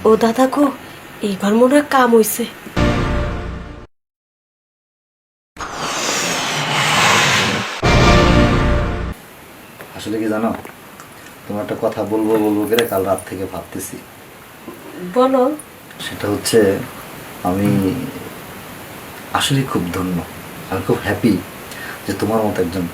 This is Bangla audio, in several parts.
ও দাদা গো, এইবার মনে হয় কাম হইছে। আসলে কি জানো, তোমার একটা কথা বলবো বলবো করে কাল রাত থেকে ভাবতেছি। বলো। সেটা হচ্ছে, আমি আসলে খুব ধন্য, আমি খুব হ্যাপি যে তোমার মতো একজন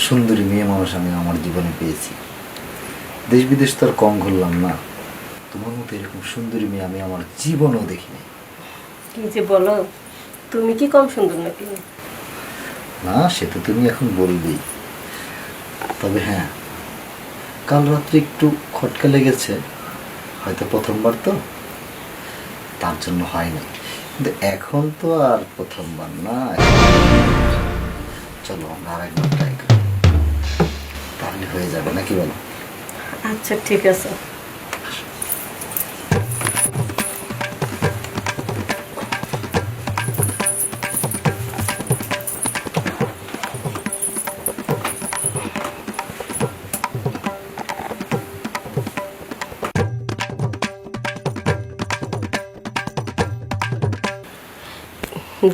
সুন্দরী মেয়ে মানুষ আমি আমার জীবনে পেয়েছি। দেশ বিদেশ তো আর কম ঘুরলাম না, তোমার মতো এরকম সুন্দরী মেয়ে আমি আমার জীবনেও দেখিনি। কি যে বলো, তুমি কি কম সুন্দর নাকি? না, সেটা তুমি এখন বলবেই। তবে হ্যাঁ, কাল রাত্রে একটু খটকা লেগেছে, হয়তো প্রথমবার তো, তার জন্য হয়নি। কিন্তু এখন তো আর প্রথমবার না। চলো আমরা আরেকবার ট্রাই করি, তাহলে হয়ে যাবে নাকি বলো? আচ্ছা ঠিক আছে।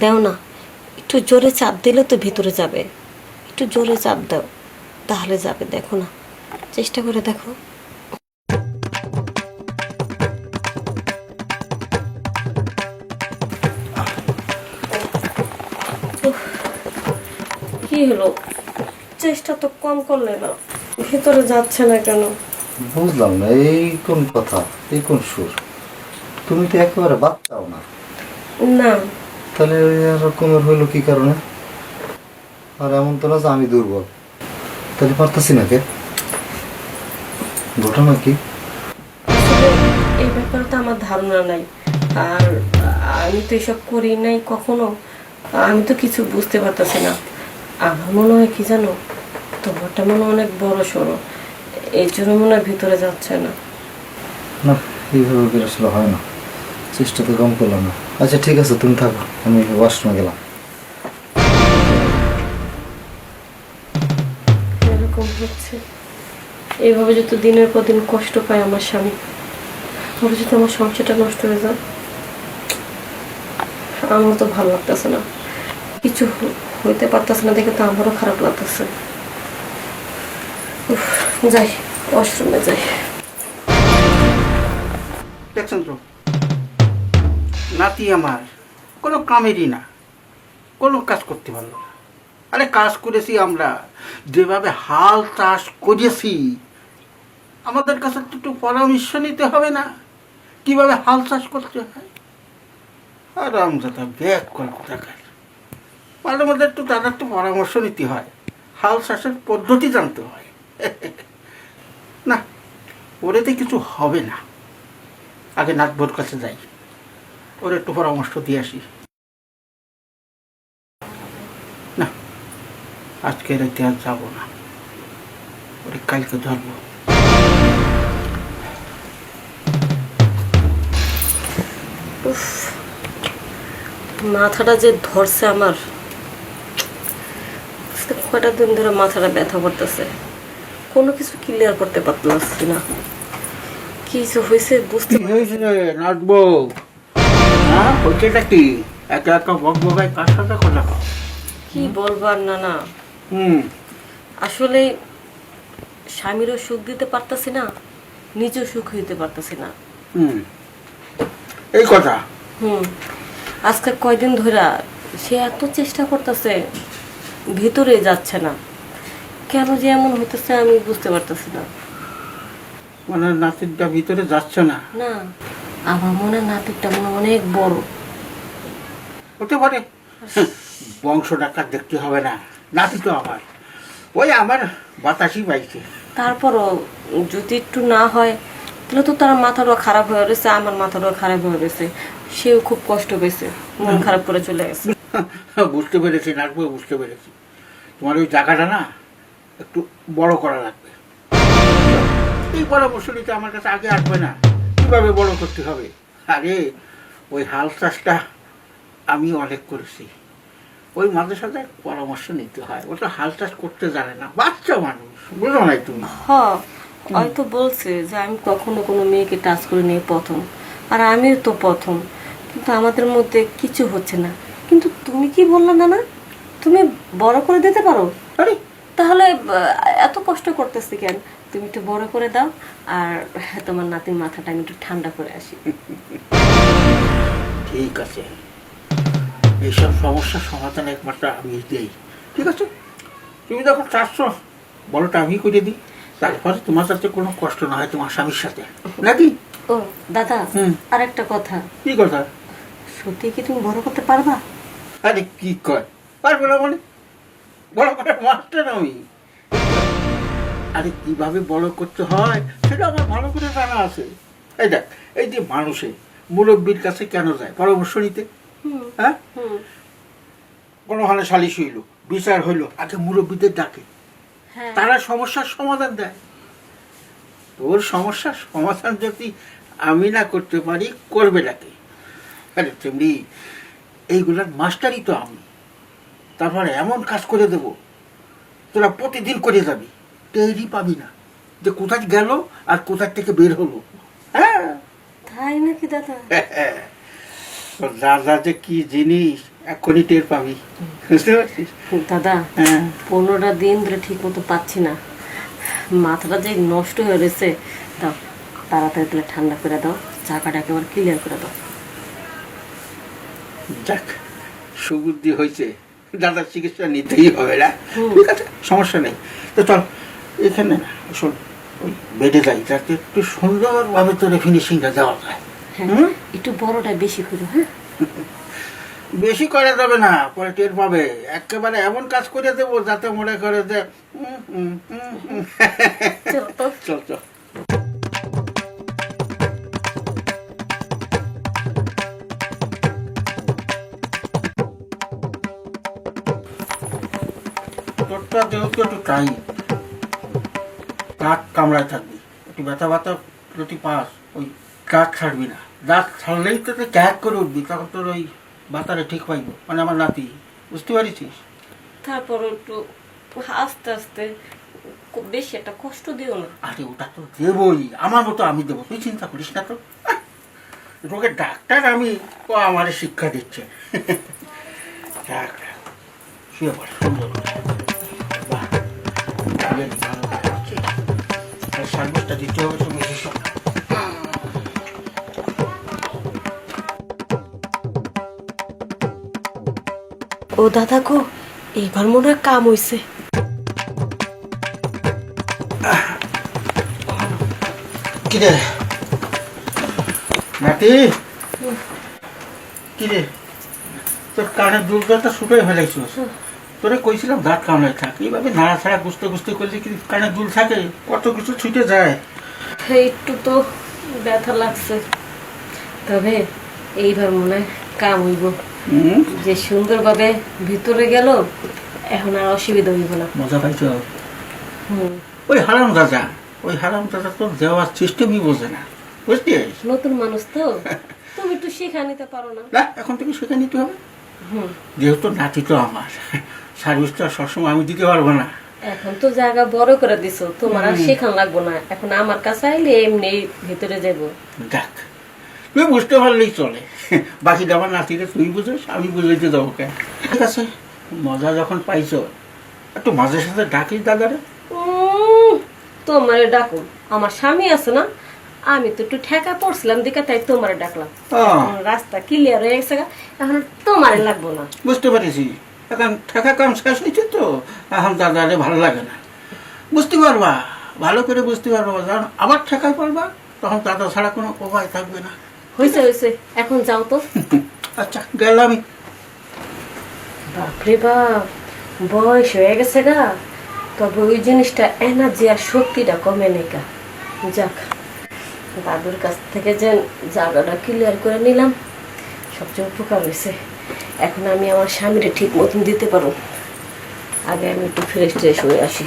দাও না, একটু জোরে চাপ দিলে তো ভিতরে যাবে। একটু জোরে চাপ দাও, তাহলে যাবে। দেখো না, চেষ্টা করে দেখো। উফ, কি হলো? চেষ্টা তো কম করলে না, ভিতরে যাচ্ছে না কেন? বুঝলাম না, এই কোন কথা, এই কোন সুর? তুমি তো একেবারে বাচ্চাও না, না, তাহলে ওই রকমের হইলো কি কারণে? আর এমন তো না যে আমি দুর্বল, তাহলে পারতেছি না কে? ঘটনা কি? আসলে এই ব্যাপারে তো আমার ধারণা নাই। আর আমি তো এসব করি নাই কখনো। আমি তো কিছু বুঝতে পারতেছি না। আমার মনে হয় কি জানো, তোমারটা মনে হয় অনেক বড় সড়ো, এই জন্য মনে হয় ভিতরে যাচ্ছে না। না, এইভাবে করে আসলে হয় না, চেষ্টা তো কম করলাম না। আচ্ছা ঠিক আছে, তুমি থাকো, আমি ওয়াশরুমে গেলাম। এরকম হচ্ছে, এইভাবে যদি দিনের পর দিন কষ্ট পায় আমার স্বামী, তবে যদি আমার সংসারটা নষ্ট হয়ে যায়, আমার তো ভালো লাগতেছে না। কিছু হইতে পারতেছে না দেখে তো আমারও খারাপ লাগতেছে। উফ, যাই, ওয়াশরুমে যাই। দেখছেন তো, নাতি আমার কোনো কামেরই না, কোনো কাজ করতে পারলো না। আরে কাজ করেছি আমরা, যেভাবে হাল চাষ করেছি, আমাদের কাছে তো একটু পরামর্শ নিতে হবে না কিভাবে হাল চাষ করতে হয়? আর আমজাদা ব্যাগ করা কোথাকার, মাঝে মধ্যে একটু তাদের একটু পরামর্শ নিতে হয়, হাল চাষের পদ্ধতি জানতে হয়। না, ওরেতে কিছু হবে না। আগে নাতবর কাছে যাই, ওর একটু পরামর্শ দিয়ে আসি। না, আজকে রাতে আর যাবো না, ওরে কালকে ধরবো। উফ, মাথাটা যে ধরছে আমার, আজকে কয়টা দিন ধরে মাথাটা ব্যথা করতেছে, কোনো কিছু ক্লিয়ার করতে পারতেছি না। কি যে হয়েছে বুঝতে কি হয়েছে রে নাটবো? হ্যাঁ, হচ্ছেটা কি? একা একা বক বকায় কার সাথে কথা কও? কি বলবার না না, হুম। আসলে স্বামীরও সুখ দিতে পারতাছি না, নিজেও সুখ হইতে পারতাছি না। হুম, এই কথা। হুম, আজকে কয়দিন ধরে সে এত চেষ্টা করতেছে, ভিতরে যাচ্ছে না। কেন যে এমন হইতেছে আমি বুঝতে পারতেছি না। মানে নাতিরটা ভিতরে যাচ্ছে না? না, আমার মনে হয় নাটকটা মনে হয় অনেক বড়। হতে পারে, বংশ ডাক্তার দেখতে হবে না, নাতি তো আমার, ওই আমার বাতাসই পাইছে। তারপরও যদি একটু না হয়, তাহলে তো তার মাথাটাও খারাপ হয়ে রয়েছে, আমার মাথাটাও খারাপ হয়ে রয়েছে। সেও খুব কষ্ট পেয়েছে, মন খারাপ করে চলে গেছে। বুঝতে পেরেছি নাটবো, বুঝতে পেরেছি। তোমার ওই জায়গাটা না একটু বড় করা লাগবে। এই পরামর্শ নিতে আমার কাছে আগে আসবে না, কিভাবে বড় করতে হবে। আরে ওই হাল চাষটা আমি অনেক করেছি, ওই মাঝে সাথে পরামর্শ নিতে হয়। ওটা হাল চাষ করতে জানে না, বাচ্চা মানুষ, বুঝো নাই তুমি? হয়তো বলছে যে আমি কখনো কোনো মেয়েকে টাচ করে নিয়ে প্রথম, আর আমিও তো প্রথম, কিন্তু আমাদের মধ্যে কিছু হচ্ছে না। কিন্তু তুমি কি বললে না, না তুমি বড় করে দিতে পারো? আরে তাহলে এত কষ্ট করতেছি কেন? তুমি একটু বড় করে দাও, আর তোমার নাতির মাথাটা আমি একটু ঠান্ডা করে আসি। ঠিক আছে, এইসব সমস্যার সমাধান একমাত্র আমি দিই। ঠিক আছে, তুমি যখন চাচ্ছ বড়টা আমি করে দিই, তারপরে তোমার সাথে কোনো কষ্ট না হয় তোমার স্বামীর সাথে, নাকি? ও দাদা, হুম। আর একটা কথা, কি কথা? সত্যি কি তুমি বড় করতে পারবা? আরে কি কয়, পারবো না মানে? বড় করার মাস্টার আমি। আরে কিভাবে বড় করতে হয় সেটা আমার ভালো করে জানা আছে। এই দেখ, এই যে মানুষে মুরব্বীর কাছে কেন যায় পরামর্শ নিতে? হুম হ্যাঁ, হুম। কোনো হলে সালিশ হইল, বিচার হইল, আগে মুরব্বীদের ডাকে, হ্যাঁ, তারা সমস্যার সমাধান দেয়। তোর সমস্যার সমাধান যদি আমি না করতে পারি, করবে ডাকে। আরে তেমনি এইগুলার মাস্টারই তো আমি। তারপরে এমন কাজ করে দেব, তোরা প্রতিদিন করে যাবি, টেরই পাবি না যে কোথায় গেল আর কোথায় থেকে বের হলো। হ্যাঁ, তাই নাকি দাদা? তোর যা যে কি জিনিস এখনই টের পাবি, বুঝতে পারছিস? দাদা, হ্যাঁ, 15টা দিন ধরে ঠিক মতো পাচ্ছি না, মাথাটা যে নষ্ট হয়ে রয়েছে। দাও, তাড়াতাড়ি তুলে ঠান্ডা করে দাও, চাকাটা একেবারে ক্লিয়ার করে দাও। যাক, সুবুদ্ধি হয়েছে, দাদার চিকিৎসা নিতেই হবে না। হুম। ঠিক আছে, সমস্যা নেই। তো চল এখানে না, শোন, ওই বেডে যাই, যাতে একটু সুন্দরভাবে তোর ফিনিশিংটা দেওয়া যায়। হ্যাঁ, হুম? একটু বড়টা বেশি করো। হ্যাঁ, বেশি করা যাবে না, পরে টের পাবে। একেবারে এমন কাজ করে দেবো যাতে মনে করে যে চল তো। চল চল। তোরটা যেহেতু একটু টাইট, দাঁত কামড়ায় থাকবি, একটু ব্যথা ব্যথা যদি পাস, ওই দাঁত ছাড়বি না। দাঁত ছাড়লেই তো তুই ক্যাক করে উঠবি, তখন তোর ওই বাতারে ঠিক পাইব, মানে আমার নাতি, বুঝতে পারিস? তারপর একটু আস্তে আস্তে, খুব বেশি একটা কষ্ট দিও না। আরে ওটা তো দেবই, আমার মতো আমি দেবো, তুই চিন্তা করিস না তো। রোগের ডাক্তার আমি, ও আমার শিক্ষা দিচ্ছে। যাক, শুয়ে পড়, সুন্দর করে। বাহ, ভালো লাগছে। আর সার্ভিসটা দিতে হবে তো বেশি সময়। ও দাদা গো, এইবার মনে হয় কাম হইছে। কিরে নাতি, কিরে তোর কানের দুলটা শুকাই ফেলাইছিস। তোরে কইছিলাম দাঁত কামড়াই থাক, এইভাবে নাড়াছাড়া গুছতে গুছতে করলে কি কানের দুল থাকে? কত কিছু ছুটে যায়। একটু তো ব্যথা লাগছে, তবে এইবার মনে হয় কাম হইব। যে সুন্দরভাবে ভিতরে গেল, এখন আর অসুবিধা হইব না। মজা পাইছ? হুম। ওই হারাম দাদা, ওই হারাম দাদা তোর দেওয়ার সিস্টেমই বোঝে না, বুঝছিস? নতুন মানুষ তো, তুমি একটু শিখা নিতে পারো না? না, এখন থেকে শিখে নিতে হবে। হুম। যেহেতু নাতি তো আমার, সার্ভিসটা সবসময় আমি দিতে পারবো না। এখন তো জায়গা বড় করে দিছো, তোমার আর শেখান লাগবো না। এখন আমার কাছে আইলে এমনি ভিতরে যাবো। দেখ, তুই বুঝতে পারলেই চলে, বাকিটা আমার নাতিরে তুই বুঝিস, আমি বুঝাইতে দেবো কেন? ঠিক আছে, মজা যখন পাইছ, একটু মাঝে সাথে ডাকিস দাদারে। তোমারে ডাকুন, আমার স্বামী আছে না, আমি তো একটু ঠেকা পড়ছিলাম দিকে, তাই তোমারে ডাকলাম। এখন রাস্তা ক্লিয়ার হয়ে গেছে, এখন তোমারে লাগবো না। বুঝতে পারিস, এখন ঠেকা কাম শেষ হয়েছে তো, এখন দাদারে ভালো লাগে না। বুঝতে পারবা, ভালো করে বুঝতে পারবা, যখন আবার ঠেকায় পড়বা, তখন দাদা ছাড়া কোনো উপায় থাকবে না। হয়েছে হয়েছে, এখন যাও তো। আচ্ছা, গেলাম। বাপরে বাপ, বয়স হয়ে গেছে গা, তবে ওই জিনিসটা এনার্জি আর শক্তিটা কমে নেই গা। যাক, দাদুর কাছ থেকে যে জায়গাটা ক্লিয়ার করে নিলাম, সবচেয়ে উপকার হয়েছে। এখন আমি আমার স্বামীরে ঠিক মতন দিতে পারো। আগে আমি একটু ফ্রেশ ট্রেশ হয়ে আসি।